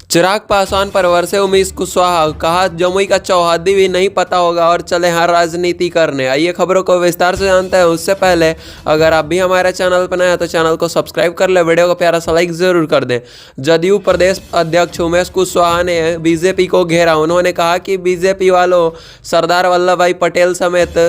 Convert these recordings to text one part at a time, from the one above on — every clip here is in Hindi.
चिराग पासवान पर वर्षे उमेश कुशवाहा, कहा जमुई का चौहद्दी भी नहीं पता होगा और चले हाँ राजनीति करने। आइए खबरों को विस्तार से जानते हैं। उससे पहले अगर आप भी हमारे चैनल पर नए हैं तो चैनल को सब्सक्राइब कर ले, वीडियो को प्यारा सा लाइक जरूर कर दें। जदयू प्रदेश अध्यक्ष उमेश कुशवाहा ने बीजेपी को घेरा। उन्होंने कहा कि बीजेपी वालों सरदार वल्लभ भाई पटेल समेत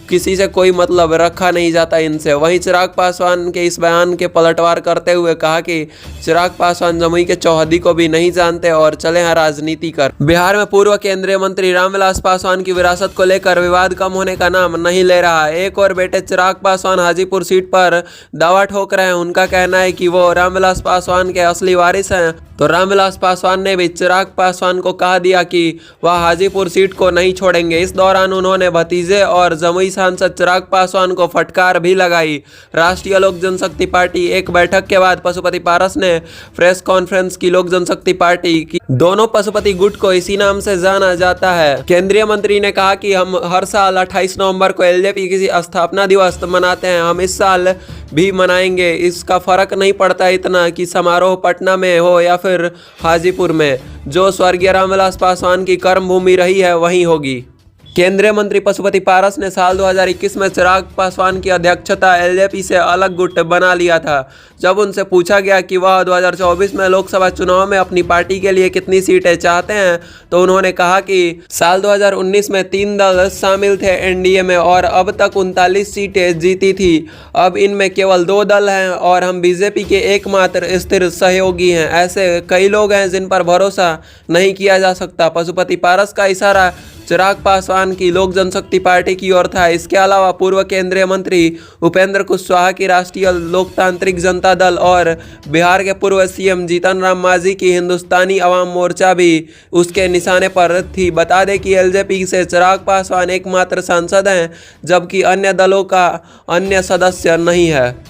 किसी से कोई मतलब रखा नहीं जाता इनसे। वहीं चिराग पासवान के इस बयान के पलटवार करते हुए कहा कि चिराग पासवान जमुई के चौहद्दी को भी नहीं जानते और चले हैं राजनीति कर। बिहार में पूर्व केंद्रीय मंत्री रामविलास पासवान की विरासत को लेकर विवाद कम होने का नाम नहीं ले रहा। एक और बेटे चिराग पासवान हाजीपुर सीट पर दावा ठोक रहे हैं। उनका कहना है कि वो रामविलास पासवान के असली वारिस हैं। तो रामविलास पासवान ने भी चिराग पासवान को कहा दिया कि वह हाजीपुर सीट को नहीं छोड़ेंगे। इस दौरान उन्होंने भतीजे और जमुई सांसद चिराग पासवान को फटकार भी लगाई। राष्ट्रीय लोक जनशक्ति पार्टी एक बैठक के बाद पशुपति पारस ने प्रेस कॉन्फ्रेंस की। लोक जनशक्ति पार्टी की दोनों पशुपति गुट को इसी नाम से जाना जाता है। केंद्रीय मंत्री ने कहा कि हम हर साल 28 नवंबर को एलजेपी की स्थापना दिवस मनाते हैं। हम इस साल भी मनाएंगे। इसका फर्क नहीं पड़ता इतना कि समारोह पटना में हो या फिर हाजीपुर में। जो स्वर्गीय रामविलास पासवान की कर्मभूमि रही है वहीं होगी। केंद्रीय मंत्री पशुपति पारस ने साल 2021 में चिराग पासवान की अध्यक्षता एलजेपी से अलग गुट बना लिया था। जब उनसे पूछा गया कि वह 2024 में लोकसभा चुनाव में अपनी पार्टी के लिए कितनी सीटें चाहते हैं तो उन्होंने कहा कि साल 2019 में 3 दल शामिल थे एनडीए में और अब तक 39 सीटें जीती थी। अब इनमें केवल 2 दल हैं और हम बीजेपी के एकमात्र स्थिर सहयोगी हैं। ऐसे कई लोग हैं जिन पर भरोसा नहीं किया जा सकता। पशुपति पारस का इशारा चिराग पासवान की लोक जनशक्ति पार्टी की ओर था। इसके अलावा पूर्व केंद्रीय मंत्री उपेंद्र कुशवाहा की राष्ट्रीय लोकतांत्रिक जनता दल और बिहार के पूर्व सीएम जीतन राम मांझी की हिंदुस्तानी अवाम मोर्चा भी उसके निशाने पर थी। बता दें कि एलजेपी से चिराग पासवान एकमात्र सांसद हैं जबकि अन्य दलों का अन्य सदस्य नहीं है।